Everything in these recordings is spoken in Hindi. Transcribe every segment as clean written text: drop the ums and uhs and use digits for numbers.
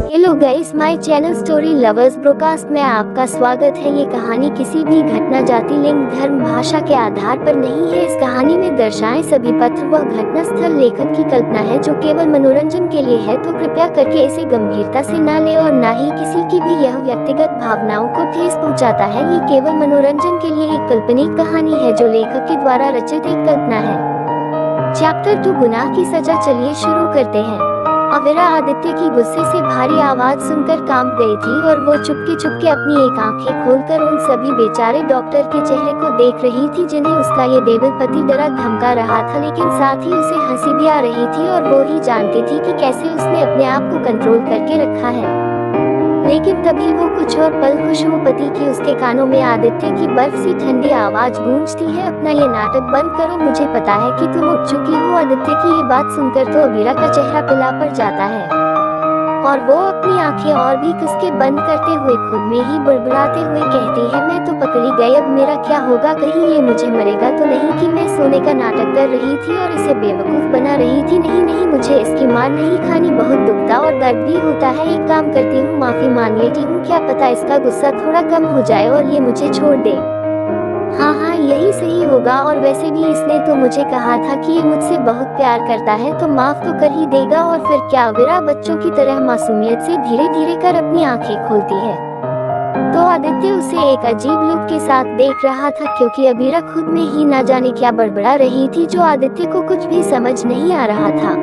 Hello guys, my channel story lovers broadcast में आपका स्वागत है। ये कहानी किसी भी घटना, जाति, लिंग, धर्म, भाषा के आधार पर नहीं है। इस कहानी में दर्शाए सभी पात्र व घटना स्थल लेखक की कल्पना है जो केवल मनोरंजन के लिए है, तो कृपया करके इसे गंभीरता से न ले और न ही किसी की भी यह व्यक्तिगत भावनाओं को ठेस पहुँचाता है। ये केवल मनोरंजन के लिए एक काल्पनिक कहानी है जो लेखक के द्वारा रचित एक कल्पना है। चैप्टर 2, गुनाह की सजा। चलिए शुरू करते हैं। अवीरा आदित्य की गुस्से से भारी आवाज सुनकर कांप गई थी और वो चुपके अपनी एक आंखें खोलकर उन सभी बेचारे डॉक्टर के चेहरे को देख रही थी जिन्हें उसका ये डेविल पति डरा धमका रहा था, लेकिन साथ ही उसे हंसी भी आ रही थी और वो ही जानती थी कि कैसे उसने अपने आप को कंट्रोल करके रखा है। लेकिन तभी वो कुछ और पल खुशबूपति की उसके कानों में आदित्य की बर्फ सी ठंडी आवाज गूंजती है, अपना ये नाटक बंद करो, मुझे पता है कि तुम उठ चुकी हो। आदित्य की ये बात सुनकर तो अवीरा का चेहरा पीला पड़ जाता है और वो अपनी आंखें और भी कसके बंद करते हुए खुद में ही बड़बड़ाते हुए कहती है, मैं तो पकड़ी गई, अब मेरा क्या होगा? कहीं ये मुझे मरेगा तो नहीं कि मैं सोने का नाटक कर रही थी और इसे बेवकूफ बना रही थी। नहीं नहीं, मुझे इसकी मार नहीं खानी, बहुत दुखता और दर्द भी होता है। एक काम करती हूँ, माफी मांग लेती हूँ, क्या पता इसका गुस्सा थोड़ा कम हो जाए और ये मुझे छोड़ दे। हाँ, यही सही होगा। और वैसे भी इसने तो मुझे कहा था कि ये मुझसे बहुत प्यार करता है, तो माफ तो कर ही देगा। और फिर क्या? अवीरा बच्चों की तरह मासूमियत से धीरे धीरे कर अपनी आंखें खोलती है तो आदित्य उसे एक अजीब लुक के साथ देख रहा था, क्योंकि अवीरा खुद में ही ना जाने क्या बड़बड़ा रही थी जो आदित्य को कुछ भी समझ नहीं आ रहा था।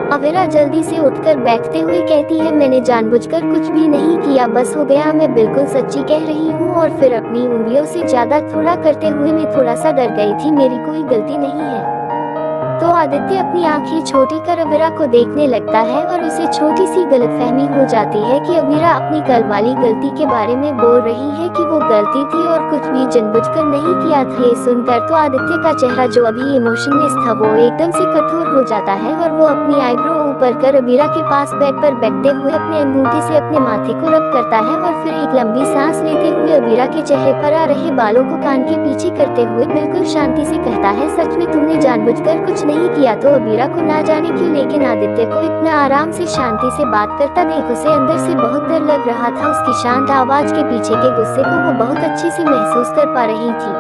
अवीरा जल्दी से उठकर बैठते हुए कहती है, मैंने जानबूझकर कुछ भी नहीं किया, बस हो गया, मैं बिल्कुल सच्ची कह रही हूँ। और फिर अपनी उंगलियों से ज्यादा थोड़ा करते हुए मैं थोड़ा सा डर गई थी, मेरी कोई गलती नहीं है। तो आदित्य अपनी आंखें छोटी कर अवीरा को देखने लगता है और उसे छोटी सी गलतफहमी हो जाती है कि अवीरा अपनी कल वाली गलती के बारे में बोल रही है कि वो गलती थी और कुछ भी जानबूझकर नहीं किया था। ये सुनकर तो आदित्य का चेहरा जो अभी इमोशनलेस था वो एकदम से कठोर हो जाता है और वो अपनी आईब्रो ऊपर कर अवीरा के पास बेड पर बैठते हुए अपने अंगूठे से अपने माथे को रब करता है और फिर एक लंबी सांस लेते हुए अवीरा के चेहरे पर आ रहे बालों को कान के पीछे करते हुए बिल्कुल शांति से कहता है, सच में तुमने जानबूझकर कुछ नहीं किया? तो अवीरा को ना जाने क्यों, लेकिन आदित्य को इतना आराम से शांति से बात करता देख उसे अंदर से बहुत डर लग रहा था। उसकी शांत आवाज के पीछे के गुस्से को वो बहुत अच्छे से महसूस कर पा रही थी,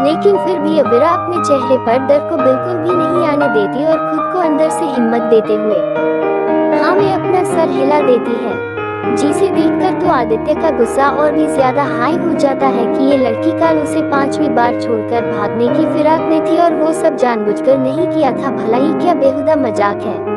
लेकिन फिर भी अवीरा अपने चेहरे पर डर को बिल्कुल भी नहीं आने देती और खुद को अंदर से हिम्मत देते हुए हाँ में अपना सर हिला देती है, जिसे देखकर तो आदित्य का गुस्सा और भी ज्यादा हाई हो जाता है कि ये लड़की कल उसे 5वीं बार छोड़कर भागने की फिराक में थी और वो सब जानबूझकर नहीं किया था। भला ही क्या बेहुदा मजाक है।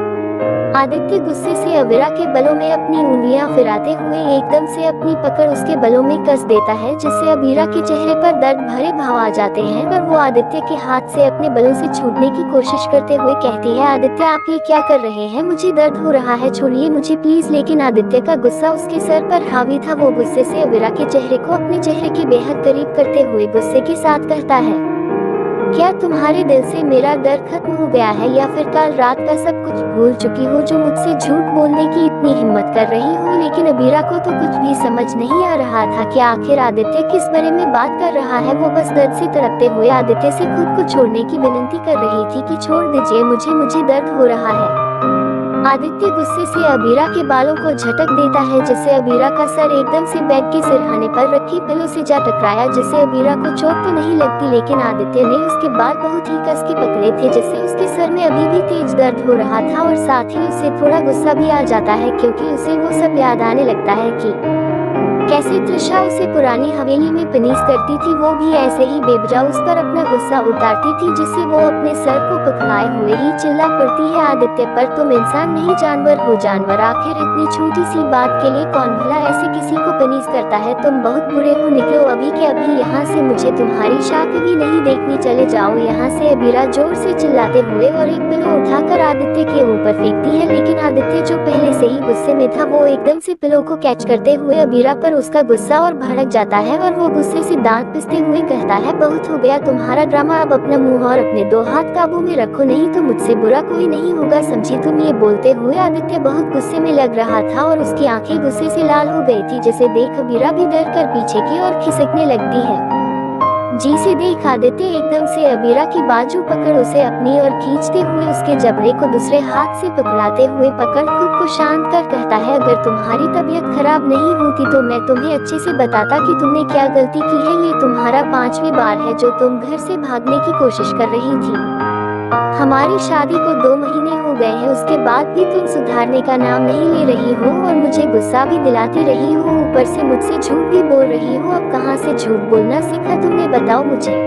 आदित्य गुस्से से अवीरा के बलों में अपनी उंगलियां फिराते हुए एकदम से अपनी पकड़ उसके बलों में कस देता है, जिससे अवीरा के चेहरे पर दर्द भरे भाव आ जाते हैं और वो आदित्य के हाथ से अपने बलों से छूटने की कोशिश करते हुए कहती है, आदित्य आप ये क्या कर रहे हैं? मुझे दर्द हो रहा है, छोड़िए मुझे प्लीज। लेकिन आदित्य का गुस्सा उसके सर पर हावी था। वो गुस्से से अवीरा के चेहरे को अपने चेहरे के बेहद करीब करते हुए गुस्से के साथ कहता है, क्या तुम्हारे दिल से मेरा डर खत्म हो गया है या फिर कल रात का सब कुछ भूल चुकी हो जो मुझसे झूठ बोलने की इतनी हिम्मत कर रही हो? लेकिन अवीरा को तो कुछ भी समझ नहीं आ रहा था कि आखिर आदित्य किस बारे में बात कर रहा है। वो बस दर्द से तड़पते हुए आदित्य से खुद को छोड़ने की विनती कर रही थी कि छोड़ दीजिए मुझे दर्द हो रहा है। आदित्य गुस्से से अवीरा के बालों को झटक देता है, जिससे अवीरा का सर एकदम से बेड के सिरहाने पर रखी पिलो से जा टकराया, जिससे अवीरा को चोट तो नहीं लगती, लेकिन आदित्य ने उसके बाल बहुत ही कस के पकड़े थे, जिससे उसके सर में अभी भी तेज दर्द हो रहा था और साथ ही उसे थोड़ा गुस्सा भी आ जाता है, क्योंकि उसे वो सब याद आने लगता है कि कैसे त्रिशा उसे पुरानी हवेली में पनीस करती थी। वो भी ऐसे ही बेवजह उस पर अपना गुस्सा उतारती थी, जिससे वो अपने सर को पकड़ाए हुए ही चिल्ला पड़ती है, आदित्य पर तुम इंसान नहीं जानवर हो। जानवर? आखिर इतनी छोटी सी बात के लिए कौन भला ऐसे किसी को पनीस करता है? तुम बहुत बुरे हो, निकलो अभी के अभी यहाँ से, मुझे तुम्हारी शाख भी नहीं देखनी, चले जाओ यहाँ से। अवीरा जोर से चिल्लाते हुए और एक पिलो उठाकर आदित्य के ऊपर फेंकती है, लेकिन आदित्य जो पहले से ही गुस्से में था वो एकदम से पिलो को कैच करते हुए अवीरा पर उसका गुस्सा और भड़क जाता है और वो गुस्से से दांत पिसते हुए कहता है, बहुत हो गया तुम्हारा ड्रामा, अब अपना मुंह और अपने 2 हाथ काबू में रखो, नहीं तो मुझसे बुरा कोई नहीं होगा, समझी तुम? ये बोलते हुए आदित्य बहुत गुस्से में लग रहा था और उसकी आंखें गुस्से से लाल हो गई थी, जिसे देख अवीरा भी डर कर पीछे की ओर खिसकने लगती है। जी से देख आदित्य एकदम से अबीरा की बाजू पकड़ उसे अपनी ओर खींचते हुए उसके जबड़े को दूसरे हाथ से पकड़ाते हुए पकड़ खुद को शांत कर कहता है, अगर तुम्हारी तबीयत खराब नहीं होती तो मैं तुम्हें अच्छे से बताता कि तुमने क्या गलती की है। ये तुम्हारा 5वीं बार है जो तुम घर से भागने की कोशिश कर रही थी। हमारी शादी को 2 महीने हो गए हैं, उसके बाद भी तुम सुधारने का नाम नहीं ले रही हो और मुझे गुस्सा भी दिलाती रही हो, ऊपर से मुझसे झूठ भी बोल रही हो। अब कहाँ से झूठ बोलना सीखा तुमने, बताओ मुझे।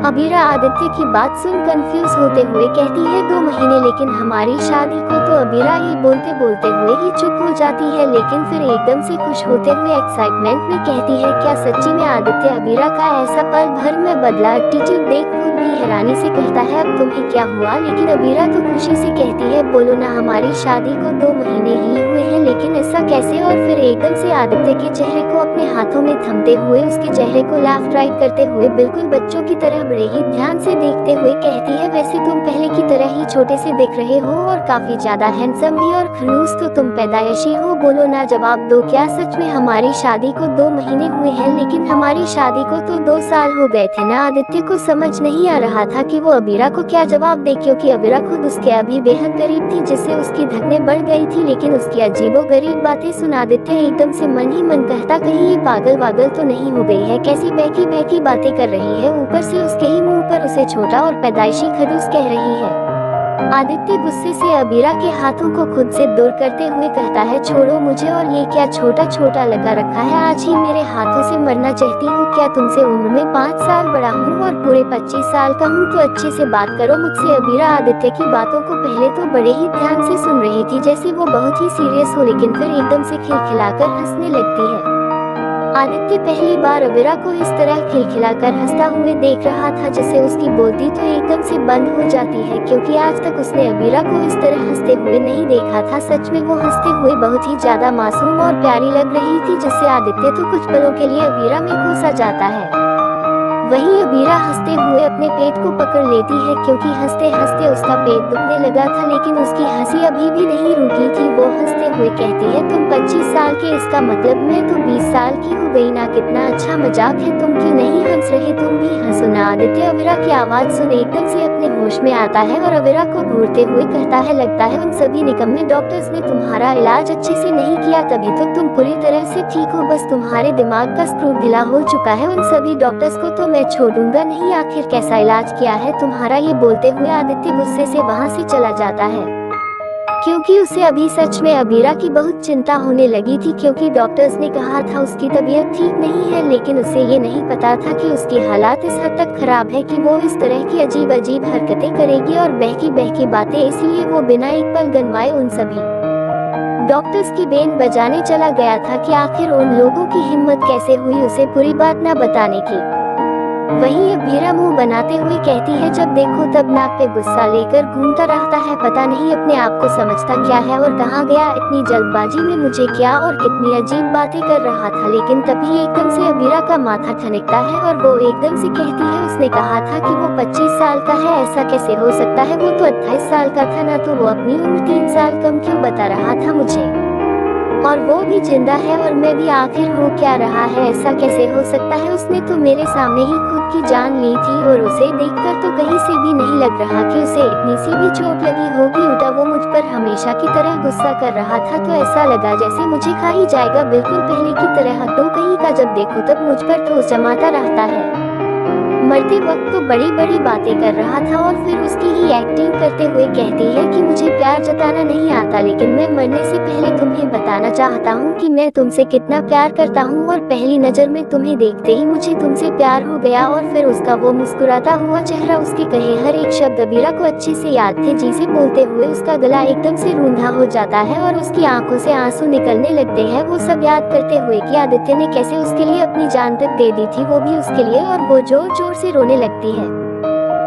अबीरा आदित्य की बात सुन कंफ्यूज होते हुए कहती है, 2 महीने लेकिन हमारी शादी को। तो अबीरा ये बोलते बोलते हुए ही चुप हो जाती है, लेकिन फिर एकदम से खुश होते हुए एक्साइटमेंट में कहती है, क्या सच्ची में। आदित्य अबीरा का ऐसा पल भर में बदला एटीट्यूड देख खुद भी हैरानी से कहता है, अब तुम्हें क्या हुआ। लेकिन अबीरा तो खुशी से कहती है, बोलो ना, हमारी शादी को 2 महीने ही हुए हैं, लेकिन ऐसा कैसे। और फिर एकदम से आदित्य के चेहरे को अपने हाथों में थमते हुए उसके चेहरे को लेफ्ट राइट करते हुए बिल्कुल बच्चों की तरह बड़े ही ध्यान से देखते हुए कहती है, वैसे तुम पहले की तरह ही छोटे से दिख रहे हो और काफी ज्यादा हैंडसम भी, और खड़ूस तो तुम पैदाइशी हो। बोलो ना, जवाब दो, क्या सच में हमारी शादी को 2 महीने हुए हैं, लेकिन हमारी शादी को तो 2 साल हो गए थे ना। आदित्य को समझ नहीं आ रहा था कि वो अबीरा को क्या जवाब दे, क्योंकि अबीरा खुद उसके अभी बेहद करीब थी, जिससे उसकी धड़कनें बढ़ गई थी। लेकिन उसकी अजीबोगरीब बातें सुन आदित्य एकदम से मन ही मन कहता, कहीं ये पागल वागल तो नहीं हो गई है, कैसी बहकी बहकी बातें कर रही है, ऊपर से उसके ही मुंह पर उसे छोटा और पैदाइशी खड़ूस कह रही है। आदित्य गुस्से से अबीरा के हाथों को खुद से दूर करते हुए कहता है, छोड़ो मुझे, और ये क्या छोटा छोटा लगा रखा है, आज ही मेरे हाथों से मरना चाहती हूँ। क्या तुमसे उम्र में 5 साल बड़ा हूँ और पूरे 25 साल का हूँ, तो अच्छे से बात करो मुझसे। अबीरा आदित्य की बातों को पहले तो बड़े ही ध्यान से सुन रही थी, जैसे वो बहुत ही सीरियस हो, लेकिन फिर एकदम से खिलखिलाकर हंसने लगती है। आदित्य पहली बार अबीरा को इस तरह खिलखिलाकर हंसता हुए देख रहा था, जिससे उसकी बोलती तो एकदम से बंद हो जाती है, क्योंकि आज तक उसने अबीरा को इस तरह हंसते हुए नहीं देखा था। सच में वो हंसते हुए बहुत ही ज्यादा मासूम और प्यारी लग रही थी, जिससे आदित्य तो कुछ पलों के लिए अबीरा में खो सा जाता है। वहीं अबीरा हंसते हुए अपने पेट को पकड़ लेती है, क्योंकि हंसते हंसते उसका पेट दुखने लगा था, लेकिन उसकी हंसी अभी भी नहीं रुकी थी। वो हंसते हुए कहती है, तुम 25 साल के, इसका मतलब मैं तो 20 साल की हो गई ना। कितना अच्छा मजाक है, तुम क्यों नहीं हंस रहे, तुम भी हंसो ना। आदित्य अबीरा की आवाज सुन एकदम से अपने होश में आता है और अबीरा को घूरते हुए कहता है, लगता है उन सभी निकम्मे डॉक्टर्स ने तुम्हारा इलाज अच्छे से नहीं किया, तभी तो तुम पूरी तरह से ठीक हो। बस तुम्हारे दिमाग का स्क्रू ढीला हो चुका है, उन सभी डॉक्टर्स को तो मैं छोड़ूंगा नहीं, आखिर कैसा इलाज किया है तुम्हारा। ये बोलते हुए आदित्य गुस्से से वहाँ से चला जाता है, क्योंकि उसे अभी सच में अबीरा की बहुत चिंता होने लगी थी, क्योंकि डॉक्टर्स ने कहा था उसकी तबीयत ठीक नहीं है, लेकिन उसे ये नहीं पता था कि उसकी हालात इस हद तक खराब है कि वो इस तरह की अजीब अजीब हरकतें करेगी और बहकी बहकी बातें। इसलिए वो बिना एक पल गंवाए उन सभी डॉक्टर्स की बेन बजाने चला गया था कि आखिर उन लोगों की हिम्मत कैसे हुई उसे पूरी बात न बताने की। वहीं अबीरा मुंह बनाते हुए कहती है, जब देखो तब नाक पे गुस्सा लेकर घूमता रहता है, पता नहीं अपने आप को समझता क्या है और कहाँ गया, इतनी जल्दबाजी में मुझे क्या और कितनी अजीब बातें कर रहा था। लेकिन तभी एकदम से अबीरा का माथा ठनकता है और वो एकदम से कहती है, उसने कहा था कि वो 25 साल का है, ऐसा कैसे हो सकता है, वो तो 28 साल का था ना। तो वो अपनी उम्र 3 साल कम क्यों बता रहा था मुझे, और वो भी जिंदा है और मैं भी, आखिर हो क्या रहा है, ऐसा कैसे हो सकता है। उसने तो मेरे सामने ही खुद की जान ली थी और उसे देखकर तो कहीं से भी नहीं लग रहा कि उसे इतनी सी भी चोट लगी होगी, उल्टा वो मुझ पर हमेशा की तरह गुस्सा कर रहा था, तो ऐसा लगा जैसे मुझे खा ही जाएगा, बिल्कुल पहले की तरह। तो कहीं का जब देखो तब मुझ पर ठोस जमाता रहता है, मरते वक्त तो बड़ी बड़ी बातें कर रहा था और फिर उसकी ही एक्टिंग करते हुए कहती है कि मुझे प्यार जताना नहीं आता, लेकिन मैं मरने से पहले तुम्हें बताना चाहता हूँ कि मैं तुमसे कितना प्यार करता हूँ, और पहली नजर में तुम्हें देखते ही मुझे तुमसे प्यार हो गया। और फिर उसका वो मुस्कुराता हुआ चेहरा, उसके कहे हर एक शब्द अबीरा को अच्छे से याद थे, जिसे बोलते हुए उसका गला एकदम से रूंधा हो जाता है और उसकी आंखों से आंसू निकलने लगते हैं, वो सब याद करते हुए कि आदित्य ने कैसे उसके लिए अपनी जान तक दे दी थी, वो भी उसके लिए, और वो जोर जोर से रोने लगती है।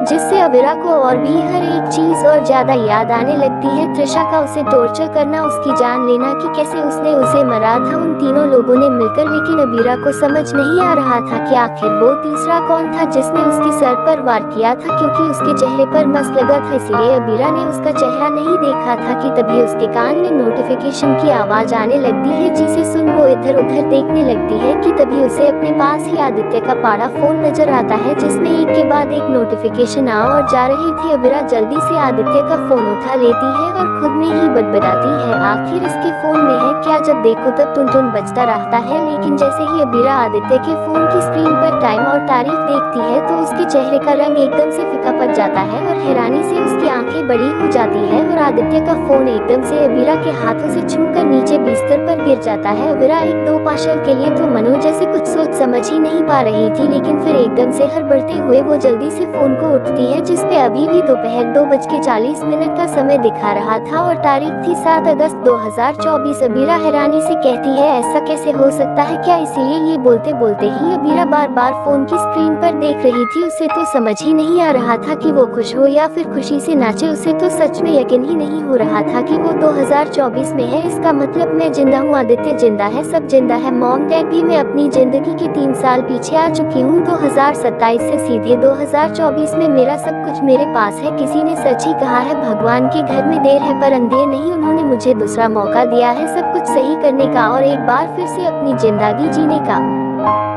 जिससे अबीरा को और भी हर एक चीज और ज्यादा याद आने लगती है। त्रिशा का उसे टॉर्चर करना, उसकी जान लेना कि कैसे उसने उसे मरा था उन तीनों लोगों ने मिलकर। लेकिन अबीरा को समझ नहीं आ रहा था कि आखिर वो तीसरा कौन था जिसने उसके सर पर वार किया था, क्योंकि उसके चेहरे पर मस्क लगा था, इसलिए अबीरा ने उसका चेहरा नहीं देखा था कि तभी उसके कान में नोटिफिकेशन की आवाज आने लगती है, जिसे सुन वो इधर उधर देखने लगती है कि तभी उसे अपने पास ही आदित्य का पाड़ा फोन नजर आता है, जिसमें एक के बाद एक नोटिफिकेशन आ और जा रही थी। अबीरा जल्दी से आदित्य का फोन उठा लेती है और खुद में ही बड़बड़ाती है, आखिर इसके फोन में है क्या? जब देखो तब टुन टुन बजता रहता है। लेकिन जैसे ही अबीरा आदित्य के फोन की स्क्रीन पर टाइम और तारीख देखती है तो उसके चेहरे का रंग एकदम से फीका पड़ जाता है और हैरानी से उसकी आंखें बड़ी हो जाती है और आदित्य का फोन एकदम से अबीरा के हाथों से छूकर नीचे बिस्तर पर गिर जाता है। अबीरा एक दो पाशल के लिए तो मनो जैसे कुछ सोच समझ ही नहीं पा रही थी, लेकिन फिर एकदम से हड़बड़ते हुए वो जल्दी से फोन को उठती है, जिसपे अभी भी दोपहर 2:40 का समय दिखा रहा था और तारीख थी 7 अगस्त 2024। अबीरा हैरानी से कहती है ऐसा कैसे हो सकता है क्या? इसीलिए ये बोलते बोलते ही अबीरा बार बार फोन की स्क्रीन पर देख रही थी। उसे तो समझ ही नहीं आ रहा था कि वो खुश हो या फिर खुशी से नाचे। उसे तो सच में यकीन ही नहीं हो रहा था कि वो 2024 में है। इसका मतलब मैं जिंदा हूँ, आदित्य जिंदा है, सब जिंदा है, मॉम डैड भी। मैं अपनी जिंदगी के 3 साल पीछे आ चुकी हूँ, 2027 से सीधे 2024 में मेरा सब कुछ मेरे पास है। किसी ने सच ही कहा है, भगवान के घर में देर है पर अंधेर नहीं। उन्होंने मुझे दूसरा मौका दिया है सब कुछ सही करने का और एक बार फिर से अपनी जिंदगी जीने का।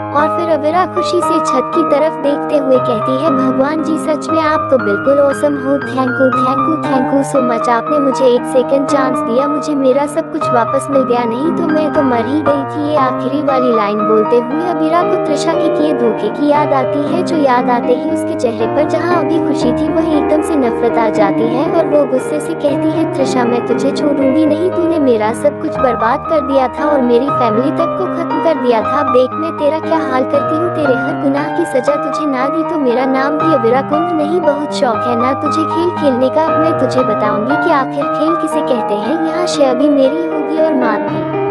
और फिर अबीरा खुशी से छत की तरफ देखते हुए कहती है, भगवान जी सच में आप तो बिल्कुल ऑसम हो, थैंक यू सो मच। आपने मुझे एक सेकंड चांस दिया, मुझे मेरा सब कुछ वापस मिल गया, नहीं तो मैं तो मर ही गई थी। ये आखिरी वाली लाइन बोलते हुए अबीरा को त्रिशा के किए धोखे की याद आती है, जो याद आते ही उसके चेहरे पर जहाँ अभी खुशी थी वही एकदम से नफरत आ जाती है और वो गुस्से से कहती है, त्रिशा मैं तुझे छोड़ूंगी नहीं, तूने मेरा सब कुछ बर्बाद कर दिया था और मेरी फैमिली तक को खत्म कर दिया था। अब देख मैं तेरा क्या हाल करती हूँ, तेरे हर गुनाह की सजा तुझे ना दी तो मेरा नाम भी अबीरा कुंज नहीं। बहुत शौक है ना तुझे खेल खेलने का, अब मैं तुझे बताऊंगी कि आखिर खेल किसे कहते हैं। यहाँ शय भी मेरी होगी और मात भी।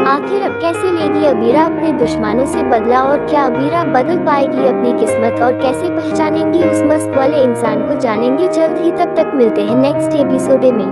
आखिर अब कैसे लेगी अबीरा अपने दुश्मनों से बदला, और क्या अबीरा बदल पाएगी अपनी किस्मत, और कैसे पहचानेंगी उस मस्त वाले इंसान को, जानेंगे जल्द ही। तब तक मिलते हैं नेक्स्ट एपिसोड में।